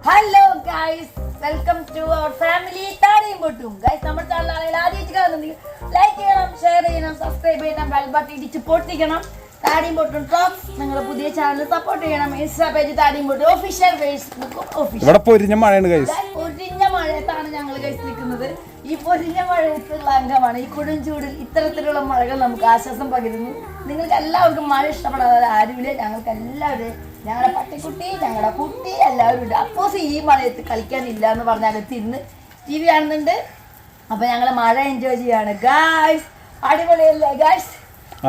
Hello guys, welcome to our family താടിയും പൊട്ടും. Guys, നമ്മുടെ ചാനൽ ആദ്യമായിട്ട് കാണുന്നുണ്ടെങ്കിൽ ലൈക്ക് ചെയ്യണം, ഷെയർ ചെയ്യണം, സബ്സ്ക്രൈബ് ചെയ്യണം, ബെൽ ബട്ടൺ ഇടിച്ച് പൊട്ടിക്കണം. താടിയും പൊട്ടും ടോക്സ് നിങ്ങളുടെ പുതിയ ചാനൽ സപ്പോർട്ട് ചെയ്യണം. ഇൻസ്റ്റാ പേജ് താടിയും പൊട്ടും ഒഫീഷ്യൽ, ഫേസ്ബുക്ക് ഒഫീഷ്യൽ. ഇവിടെ പൊരിഞ്ഞ മഴയാണ് ഗൈസ്. പൊരിഞ്ഞ മഴയത്താണ് ഞങ്ങൾ ഗൈസ് നിൽക്കുന്നത്. ഈ പൊരിഞ്ഞ മഴയത്തുള്ള അംഗമാണ്. ഈ കൊടും ചൂടിൽ ഇത്തരത്തിലുള്ള മഴകൾ നമുക്ക് ആശ്വാസം പകരുന്നു. നിങ്ങൾക്ക് എല്ലാവർക്കും മഴ ഇഷ്ടപ്പെടാതെ ആരുമില്ല. ഞങ്ങൾക്ക് എല്ലാവരും, ഞങ്ങളുടെ പട്ടിക്കുട്ടി, ഞങ്ങളുടെ കുട്ടി എല്ലാവരും ഉണ്ട്. അപ്പോസ് ഈ മഴയത്ത് കളിക്കാനില്ല എന്ന് പറഞ്ഞാൽ ഇന്ന് TV കാണുന്നുണ്ട്. അപ്പൊ ഞങ്ങൾ മഴ എൻജോയ് ചെയ്യാണ് ഗായ്സ്. അടിപൊളിയല്ലേ ഗായ്സ്?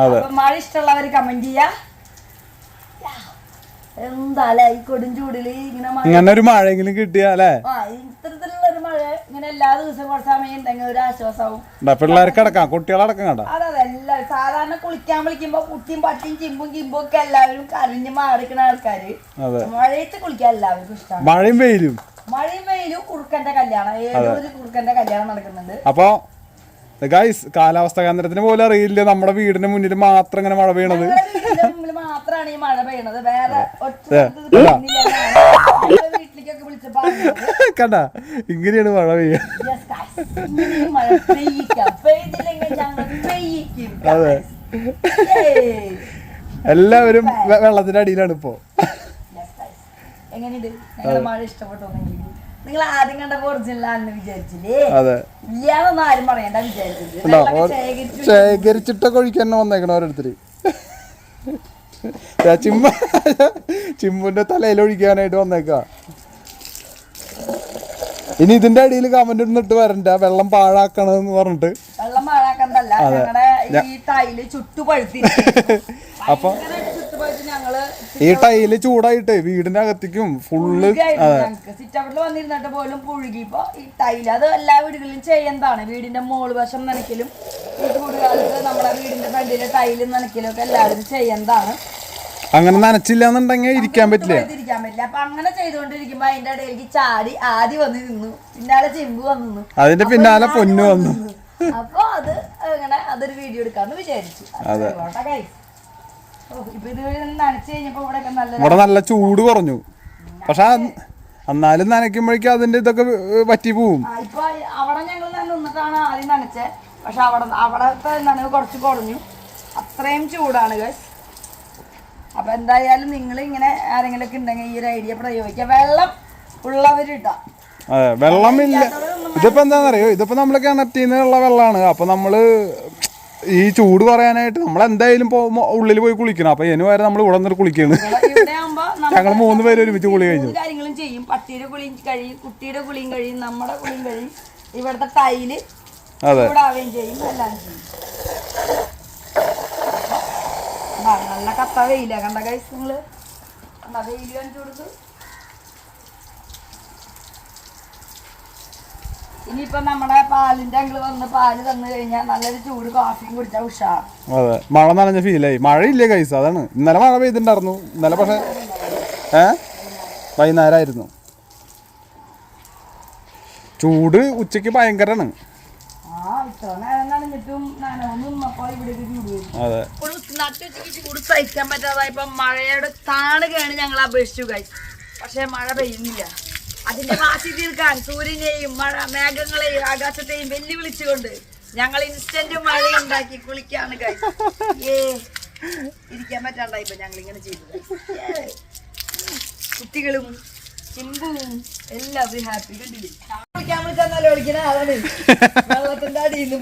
അപ്പൊ മഴ ഇഷ്ടമുള്ളവർ കമന്റ് ചെയ്യാ. എന്താല്ലേ ഈ കൊടും ചൂടില് ഇങ്ങനെ ഒരു മഴയെങ്കിലും കിട്ടിയാ അല്ലേ? ഇത്തരത്തിലുള്ള ഒരു മഴ ഇങ്ങനെ എല്ലാ ദിവസവും കുറച്ച് സമയം ഉണ്ടെങ്കിൽ ഒരു ആശ്വാസവും. പിള്ളേർക്ക് അടക്കാം, കുട്ടികളടക്കം കണ്ട. അതെ, എല്ലാവരും സാധാരണ കുളിക്കാൻ വിളിക്കുമ്പോ കുട്ടിയും പട്ടിയും ചിമ്പും കിമ്പും ഒക്കെ എല്ലാവരും കരഞ്ഞ് മാറിക്കുന്ന ആൾക്കാര്. മഴയത്ത് കുളിക്കാൻ എല്ലാവർക്കും ഇഷ്ടമാണ്. മഴയും വെയിലും കുറുക്കന്റെ കല്യാണം, ഏതൊരു കുറുക്കന്റെ കല്യാണം നടക്കുന്നുണ്ട്. അപ്പൊ ഗൈസ്, കാലാവസ്ഥ കേന്ദ്രത്തിന് പോലും അറിയില്ല നമ്മുടെ വീടിന്റെ മുന്നിൽ മാത്രം ഇങ്ങനെ മഴ പെയ്യണത്. മുമ്പിൽ മാത്രമാണ് ഈ മഴ പെയ്യണത്. വേറെ വീട്ടിലേക്കൊക്കെ വിളിച്ചപ്പോ കണ്ട, ഇങ്ങനെയാണ് മഴ പെയ്യുക. അതെ, എല്ലാവരും വെള്ളത്തിന്റെ അടിയിലാണ് ഇപ്പോ. എങ്ങനെയുണ്ട് ഞങ്ങളുടെ മഴ? ഇഷ്ടപ്പെട്ടോന്നെങ്കിൽ നിങ്ങൾ ആദ്യം കണ്ടപ്പോ ഒറിജിനലാണെന്ന് വിചാരിച്ചില്ലേ? ഇല്ലാന്നൊന്നും ആരും പറയണ്ട വിചാരിച്ചത്. ശേഖരിച്ചിട്ടൊക്കെ ഒഴിക്കാൻ വന്നേക്കണ ഓരോരുത്തര്. ചിമ്മുന്റെ തലയിൽ ഒഴിക്കാനായിട്ട് വന്നേക്ക. ഇനി ഇതിന്റെ അടിയിൽ കമന്റ് ഇട്ട് വരണ്ട, വെള്ളം പാഴാക്കണെന്ന് പറഞ്ഞിട്ട്. വെള്ളം പാഴാക്കണ്ടല്ല, ഞങ്ങളുടെ ഈ ടൈല് ചുട്ടുപഴുത്തിരിക്കും. അപ്പൊ ഈ ടൈല് ചൂടായിട്ട് വീടിന്റെ അകത്തേക്കും ഫുള്ള് സിറ്റൗട്ടിൽ വന്നിരുന്നിട്ട് പോലും പുഴുകിപ്പോ ഈ ടൈല്. അത് എല്ലാ വീടുകളിലും ചെയ്യുന്നതാണ്. വീടിന്റെ മോള് വശം നനയ്ക്കലും ഈ ചൂടുകാലത്ത് നമ്മുടെ വീടിന്റെ ഫ്രണ്ടിലെ ടൈലും നനയ്ക്കലും ഒക്കെ എല്ലാവരും ചെയ്യുന്നതാണ്. അങ്ങനെ നനച്ചില്ല എന്നുണ്ടെങ്കിൽ ഇരിക്കാൻ പറ്റില്ല. അപ്പൊ അങ്ങനെ ചെയ്തുകൊണ്ടിരിക്കുമ്പോ അതിന്റെ ഇടയിലേക്ക് ചാടി ആദ്യം വന്ന് നിന്നു, പിന്നാലെ ചെമ്പ് വന്നു, അതിന്റെ പിന്നാലെ പൊന്നു വന്നു. അപ്പൊ അത് അങ്ങനെ അതൊരു വീഡിയോ എടുക്കാന്ന് വിചാരിച്ചു. ഇപ്പൊ ഇത് നനച്ചു കഴിഞ്ഞപ്പോ ഇവിടെ നല്ല ചൂട് കുറഞ്ഞു. പക്ഷെ എന്നാലും നനയ്ക്കുമ്പോഴേക്കും അതിന്റെ ഇതൊക്കെ പറ്റി പോവും. ഇപ്പൊ അവിടെ ഞങ്ങൾ നിന്നിട്ടാണ് ആദ്യം നനച്ചേ. പക്ഷെ അവിടത്തെ നനവ് കുറച്ച് കുറഞ്ഞു. അത്രയും ചൂടാണ് ഗൈസ്. അപ്പൊ എന്തായാലും നിങ്ങൾ ഇങ്ങനെ ആരെങ്കിലും ഒക്കെ ഉണ്ടെങ്കിൽ ഈ ഒരു ഐഡിയ പ്രയോഗിക്കുക. വെള്ളം ഉള്ളവരിട്ടാ. അതെ, വെള്ളമില്ല. ഇതിപ്പോ എന്താണെന്നറിയോ, ഇതിപ്പോ നമ്മള് കിണറ്റിന്നുള്ള വെള്ളമാണ്. അപ്പൊ നമ്മള് ഈ ചൂട് പറയാനായിട്ട് നമ്മൾ എന്തായാലും ഉള്ളിൽ പോയി കുളിക്കണം. അപ്പൊ ഇതിന് വരെ നമ്മൾ ഇവിടെ നിന്ന് കുളിക്കാണ്. ഞങ്ങൾ 3 പേര് ഒരുമിച്ച് കുളി കഴിഞ്ഞു. കാര്യങ്ങളും ചെയ്യും. പട്ടിയുടെ കുളിയും കഴിയും, കുട്ടിയുടെ കുളിയും കഴിയും, നമ്മുടെ കുളിയും കഴിയും. ഇവിടുത്തെ ടൈല് ചൂടാവുകയും ചെയ്യും, എല്ലാം ചെയ്യും. നല്ല കത്ത വെയില കണ്ട ഗൈസ്. നിങ്ങള് വെയില് കാണിച്ചു കൊടുത്തു. ഇനിയിപ്പോ നമ്മുടെ പാലിന്റെ അങ്കിള് വന്ന് പാല് തന്നു കഴിഞ്ഞാൽ നല്ലൊരു ചൂട് കോഫിയും കുടിച്ചാൽ ഉഷാർ. അതെ, മഴ നനഞ്ഞ ഫീലായി. മഴയില്ലേ ഗൈസ്, അതാണ്. ഇന്നലെ മഴ പെയ്തിട്ടുണ്ടായിരുന്നു. ഇന്നലെ പക്ഷെ വൈകുന്നേരമായിരുന്നു. ചൂട് ഉച്ചക്ക് ഭയങ്കരാണ്. അതെ, ചൂട് സഹിക്കാൻ പറ്റാതായപ്പോ മഴയുടെ താണുകയാണ് ഞങ്ങൾ അപേക്ഷിച്ചു ഗൈസ്. പക്ഷെ മഴ പെയ്യുന്നില്ല. അതിന്റെ വാശി തീർക്കാൻ സൂര്യനെയും മേഘങ്ങളെയും ആകാശത്തെയും വെല്ലുവിളിച്ചുകൊണ്ട് ഞങ്ങൾ ഇൻസ്റ്റന്റ് മഴ ഉണ്ടാക്കി കുളിക്കാണ് ഗൈസ്. ഇരിക്കാൻ പറ്റാണ്ടായിപ്പോ ഞങ്ങൾ ഇങ്ങനെ ചെയ്തു. കുട്ടികളും ചിമ്പും എല്ലാവരും ഹാപ്പി. കണ്ടില്ലേ, കുളിക്കാൻ വിളിച്ചാൽ വിളിക്കണ അതാണ് വെള്ളത്തിന്റെ അടിയിൽ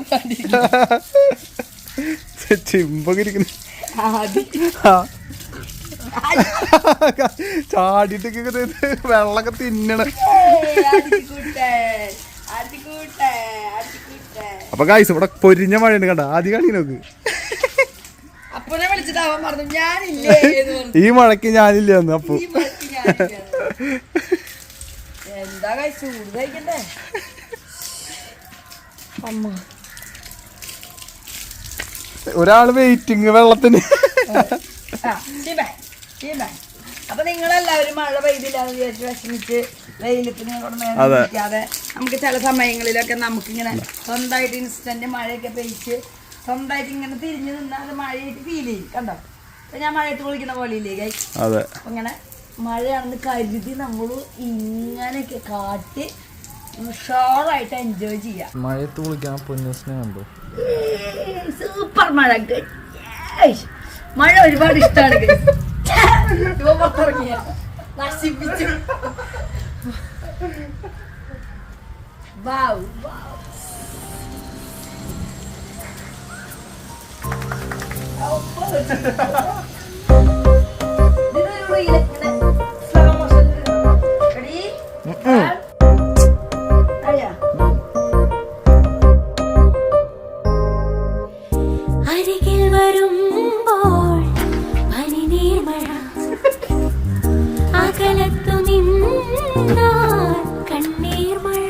ചാടിട്ടൊക്കെ വെള്ളമൊക്കെ തിന്നണ. അപ്പൊ ഗൈസ്, ഇവിടെ പൊരിഞ്ഞ മഴയുണ്ട് കണ്ട. ആദ്യം കാണി നോക്ക്. ഈ മഴക്ക് ഞാനില്ല എന്ന്. അപ്പൊ എന്താ ചൂട് കഴിക്കണ്ടേ? ഒരാള് വെയിറ്റിങ് വെള്ളത്തിന്. അപ്പൊ നിങ്ങളെല്ലാവരും മഴ പെയ്തില്ലാന്ന് വിചാരിച്ച് വിഷമിച്ച് വെയിലത്തിന് നിൽക്കാതെ നമുക്ക് ചില സമയങ്ങളിലൊക്കെ നമുക്കിങ്ങനെ സ്വന്തമായിട്ട് ഇൻസ്റ്റന്റ് മഴയൊക്കെ പെയ്ച്ച് സ്വന്തമായിട്ട് ഇങ്ങനെ തിരിഞ്ഞു നിന്നാൽ അത് മഴയായിട്ട് ഫീൽ ചെയ്യും. കണ്ടോ, ഇപ്പൊ ഞാൻ മഴയത്ത് കുളിക്കുന്ന പോലെ ഇല്ലേ ഗൈസ്? അതെ. അങ്ങനെ മഴയാണെന്ന് കരുതി നമ്മൾ ഇങ്ങനെയൊക്കെ കാട്ടി ഉഷാറായിട്ട് എൻജോയ് ചെയ്യാം. മഴയത്ത് കുളിക്കാൻ പൊന്നൂസിനെ കണ്ടു. സൂപ്പർ മഴ. മഴ ഒരുപാട് ഇഷ്ടമാണ് ഗൈസ്. ഇവ പുറത്തിറങ്ങിയ നശിപ്പിച്ചു. Wow wow. അരികിൽ വരുമ്പോൾ പനിനീർ മഴ, അകലത്തു നിന്നാൽ കണ്ണീർ മഴ,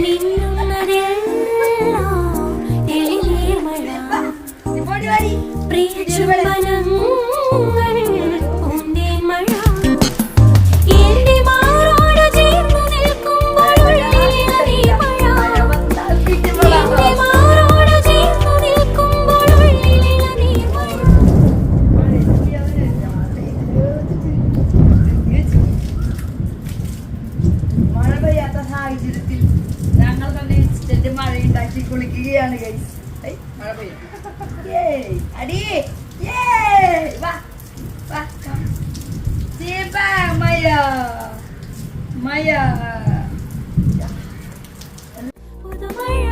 മിന്നുന്നതെല്ലാം തെളിനീർ മഴ, പ്രിയ ചുംബനങ്ങൾ പൂന്തേൻ മഴ, എന്റെ മാറോട് ചേർന്നു നിൽക്കുമ്പോൾ ഉള്ളിൽ മഴ, എന്റെ മാറോട് ചേർന്നു നിൽക്കുമ്പോൾ ഉള്ളിൽ മഴ. മഴ പെയ്യാത്ത സാഹചര്യത്തിൽ ഞങ്ങൾ തന്നെ ഇൻസ്റ്റന്റ് മഴ ഉണ്ടാക്കി കുളിക്കുകയാണ് ഗൈസ്. മഴ പെയ്യും. അടി വാ വാ മയ മയ. പുതുമഴ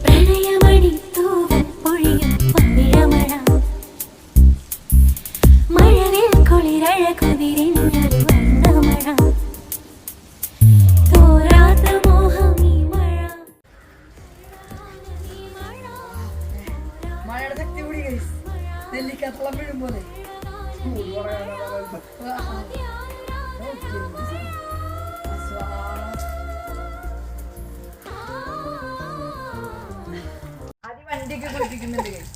പ്രണയമണി തൂവൽ പൊഴിയും പവിഴമഴ, മഴവിൽ കുളിരഴകുതിരിഞ്ഞൊരു വർണ്ണമഴ, തോരാത്ത മോഹം ഈ മഴ. മഴയുടെ ശക്തി കൂടി ഗൈസ്. നെല്ലിക്കപ്പളം വീഴും പോലെ. വണ്ടിയൊക്കെ കുളിപ്പിക്കുന്നുണ്ട് ഗൈസ്.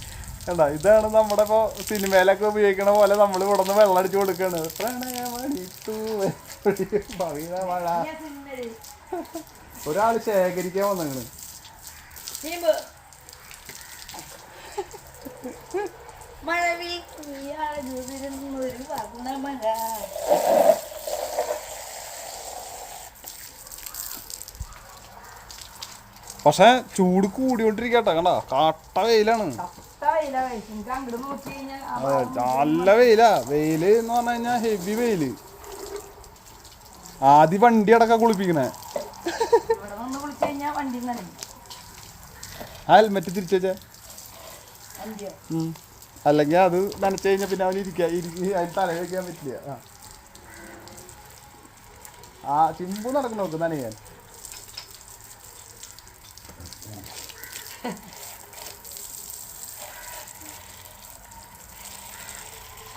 കണ്ടാ, ഇതാണ് നമ്മുടെ ഇപ്പൊ സിനിമയിലൊക്കെ ഉപയോഗിക്കണ പോലെ നമ്മൾ ഇവിടെ നിന്ന് വെള്ളം അടിച്ചു കൊടുക്കാണ്. പ്രണയമണി തൂവൽ പൊഴിയും പവിഴമഴ. ഒരാള് ശേഖരിക്കാൻ വന്നാണ്. മഴവിൽ കുളിയാടുതിരുന്നൊരു വർണ്ണമഴ. പക്ഷെ ചൂട് കൂടിക്കൊണ്ടിരിക്കട്ടെ. കണ്ടാ, കാട്ട വെയിലാണ്. അങ്ങോട്ട് നോക്കി കഴിഞ്ഞാൽ അതെ, നല്ല വെയിലാ. വെയില് എന്ന് പറഞ്ഞു കഴിഞ്ഞാൽ ഹെവി വെയില്. ആദ്യം വണ്ടി അടക്കം കുളിപ്പിക്കണേ. ഇവിടെ നിന്ന് കുളിച്ചു കഴിഞ്ഞാൽ വണ്ടി നനയും. ആ ഹെൽമെറ്റ് തിരിച്ചു വെച്ചേ. അല്ലെങ്കിൽ അത് നനച്ചു കഴിഞ്ഞാൽ പിന്നെ അവൻ അതിന് തല വയ്ക്കാൻ പറ്റില്ല. ആ ചിമ്പു നടക്കണ നോക്ക് നനയാൻ.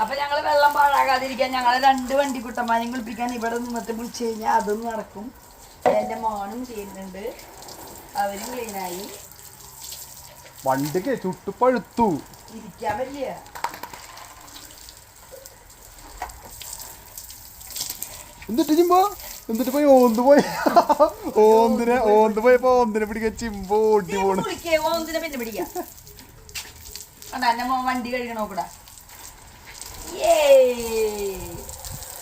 അപ്പൊ ഞങ്ങള് വെള്ളം പാഴാകാതിരിക്കാൻ ഞങ്ങളെ 2 വണ്ടിക്കുട്ടന്മാരെയും കുളിപ്പിക്കാൻ ഇവിടെ നിന്നിട്ട് വിളിച്ചു കഴിഞ്ഞാൽ അതും നടക്കും. എന്റെ മോനും ചെയ്യുന്നുണ്ട്. അവരും ക്ലീനായി. വണ്ടിക്ക് ചുട്ടുപഴുത്തു. ഇരിക്കാൻ പറ്റില്ല. എന്നിട്ട് ചിമ്പോ എന്നിട്ട് പോയി ഓന്ത് പോയപ്പോ ഓന്തിനെ പിടിക്കാൻ ചിമ്പോ ഓടി പോണ്. ഓന്തിനെ പിന്നെ പിടിക്കാം. കണ്ടാ എന്റെ മോൻ വണ്ടി കഴുകണോ കൂടാ.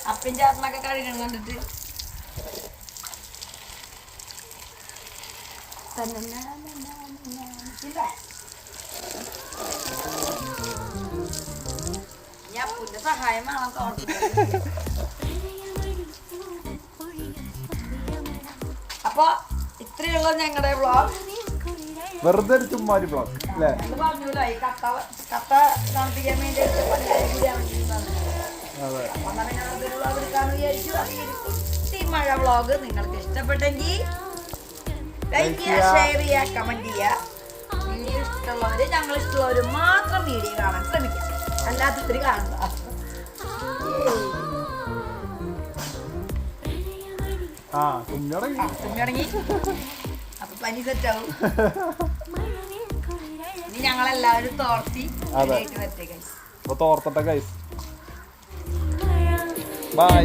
അപ്പൻ ചേട്ടനൊക്കെ കഴുകണം കണ്ടിട്ട്. ഞാൻ പുന്റെ സഹായം വേണം തോന്നുന്നു. അപ്പൊ ഇത്രയുള്ള ഞങ്ങളുടെ വ്ളോഗ്. വെറുതെ ഒരു ചുമ്മാരി ബ്ലോക്ക് അല്ലേ? പറഞ്ഞൂല്ലോ ഈ കട്ട കാണിപ്പിക്കാൻ വേണ്ടി മഴ വ്ളോഗ് നിങ്ങൾക്ക് ഇഷ്ടപ്പെട്ടെങ്കിൽ ലൈക്ക് ചെയ്യുക, ഷെയർ ചെയ്യുക, കമന്റ് ചെയ്യുക. വീഡിയോ ഇഷ്ടമുള്ളവര് ഞങ്ങൾ ഇഷ്ടമുള്ളവര് മാത്രം വീഡിയോ കാണാൻ ശ്രമിക്കാം. അല്ലാത്തവര് കാണുക. കുഞ്ഞടങ്ങി. അപ്പൊ പനി സെറ്റാവും. ഇനി ഞങ്ങളെല്ലാവരും തോർത്തി വരട്ടെ ഗൈസ്. തോർത്തട്ടെ ഗൈസ്. ബൈ.